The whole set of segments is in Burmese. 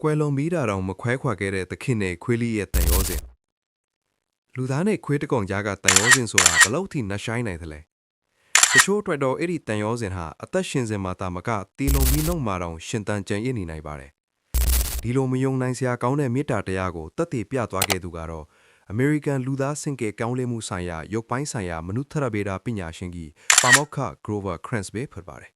ကွယ်လွန်ပြီးတာတောင်မခွဲခွာခဲ့တဲ့သခင်နဲ့ခွေးလေးရဲ့တန်ရောစဉ်လူသားနဲ့ခွေးတကောင်ကြားကတန်ရောစဉ်ဆိုတာဘလို့ထိနှက်ဆိုင်နိုင်သလဲတချို့အတွက်တော့အဲ့ဒီတန်ရောစဉ်ဟာအသက်ရှင်စဉ်မှာတာမကတီလုံပြီးနှုတ်မှာတောင်ရှင်တန်ကြံရစ်နေနိုင်ပါတယ်ဒီလိုမယုံနိုင်စရာကောင်းတဲ့မေတ္တာတရားကိုတတ်သိပြသွားခဲ့သူကတော့အမေရိကန်လူသားစင်ကဲကောင်းလဲမှုဆိုင်ရာရုပ်ပိုင်းဆိုင်ရာမနုဿရဗေဒပညာရှင်ကြီးပါမောက္ခ Grover Krantz ပဲဖြစ်ပါတယ်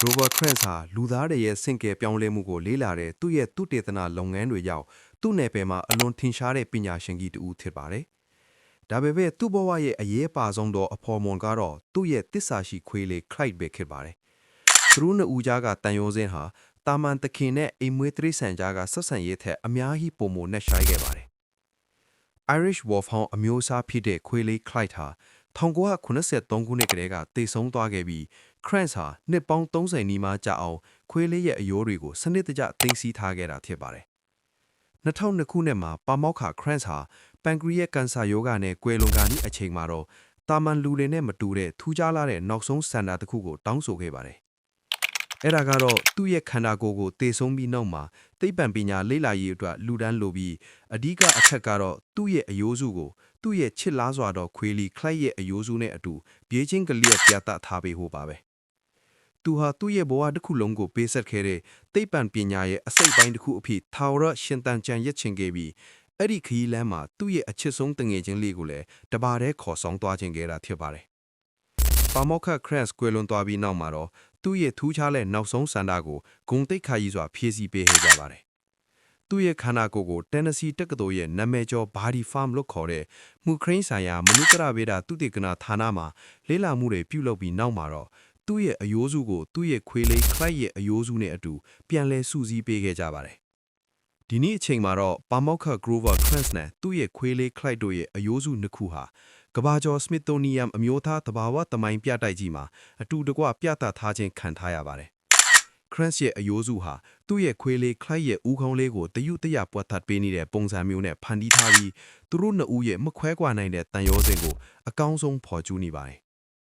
Grover Krantz ဟာလူသားတွေရဲ့စင်ကဲပြောင်းလဲမှုကိုလေးလာတဲ့သူ့ရဲ့သုတေသနလုပ်ငန်းတွေကြောင့်သူ့နယ်ပယ်မှာအလွန်ထင်ရှားတဲ့ပညာရှင်ကြီးတူဖြစ်ပါတယ်။ဒါပေမဲ့သူ့ဘဝရဲ့အရေးပါဆုံးသောအဖော်မွန်ကတော့သူ့ရဲ့တစ္ဆာရှိခွေးလေး Clyde ပဲဖြစ်ပါတယ်။သူတို့နှစ်ဦးကြားကတန်ရိုးစင်းဟာတာမန်သခင်နဲ့အိမ်မွေးတိရစ္ဆာန်ကြားကဆက်ဆံရေးထက်အများကြီးပိုမိုနှက်ရှိုင်းခဲ့ပါတယ်။ Irish Wolfhound အမျိုးအစားဖြစ်တဲ့ခွေးလေး Clyde ဟာ1983ခုနှစ်ကတည်းကတည်ဆုံသွားခဲ့ပြီး Krantz ဟာနှစ်ပေါင်း30နီးပါးကြာအောင်ခွေးလေးရဲ့အယိုးတွေကိုစနစ်တကျသိမ်းဆည်းထားခဲ့တာဖြစ်ပါတယ်။2002ခုနှစ်မှာပါမောက္ခ Krantz ဟာပန်ကရီယက်ကင်ဆာရောဂါနဲ့ကွယ်လွန်ကာနီးအချိန်မှာတော့တာမန်လူတွေနဲ့မတူတဲ့ထူးခြားလာတဲ့နောက်ဆုံးစံတာတစ်ခုကိုတောင်းဆိုခဲ့ပါတယ်။အဲ့ဒါကတော့သူ့ရဲ့ခန္ဓာကိုယ်ကိုတည်ဆုံပြီးနောက်မှာသိပ္ပံပညာလေ့လာရေးအတွက်လူဒန်းလိုပြီးအဓိကအချက်ကတော့သူ့ရဲ့အယိုးစုကိုသူ့ရဲ့ချစ်လားစွာသောခွေးလီ Clyde ရဲ့အယိုးစုနဲ့အတူပြေးချင်းကလေးပြသထားပေးဖို့ပါပဲ။သူဟာသူ့ရဲ့ဘဝတစ်ခုလုံးကိုပေးဆက်ခဲ့တဲ့သိပ္ပံပညာရဲ့အစိတ်ပိုင်းတစ်ခုအဖြစ်ထာဝရရှင်တန်ကြံရစ်ချင်ခဲ့ပြီးအဲ့ဒီခရီးလမ်းမှာသူ့ရဲ့အချစ်ဆုံးတငယ်ချင်းလေးကိုလည်းတပါးတည်းခေါ်ဆောင်သွားခြင်းခဲ့တာဖြစ်ပါတယ်။ပါမောက္ခ Krantz ကွယ်လွန်သွားပြီးနောက်မှာတော့သူ့ရဲ့ထူးခြားတဲ့နောက်ဆုံးစံတာကိုဂုံတိတ်ခါကြီးစွာဖြည့်ဆည်းပေးခဲ့ကြပါတယ်။သူ့ရဲ့ခန္ဓာကိုယ်ကို Tennessee တက္ကသိုလ်ရဲ့နာမည်ကျော် Body Farm လို့ခေါ်တဲ့မှုခရင်းဆိုင်ရာမနုဿရဗေဒသုတေသနဌာနမှာလေ့လာမှုတွေပြုလုပ်ပြီးနောက်မှာတော့သူ့ရဲ့အယိုးစုကိုသူ့ရဲ့ခွေးလေး Clyde ရဲ့အယိုးစုနဲ့အတူပြန်လည်စုစည်းပေးခဲ့ကြပါတယ်။ဒီနေ့အချိန်မှာတော့ပါမောက္ခ Grover Krantz နဲ့သူ့ရဲ့ခွေးလေး Clyde တို့ရဲ့အယိုးစုနှစ်ခုဟာကဘာကျော် Smithsonian အမျိုးသားသဘာဝသမိုင်းပြတိုက်ကြီးမှာအတူတကွပြသထားခြင်းခံထားရပါတယ်။ Krantz ရဲ့အယိုးစုဟာသူ့ရဲ့ခွေးလေး Clyde ရဲ့ဦးခေါင်းလေးကိုတยุတရပွက်ထပ်ပေးနေတဲ့ပုံစံမျိုးနဲ့ဖန်တီးထားပြီးသူတို့နှစ်ဦးရဲ့မခွဲကွာနိုင်တဲ့တန်ရောစဉ်ကိုအကောင်းဆုံးဖော်ကျူးနေပါတယ်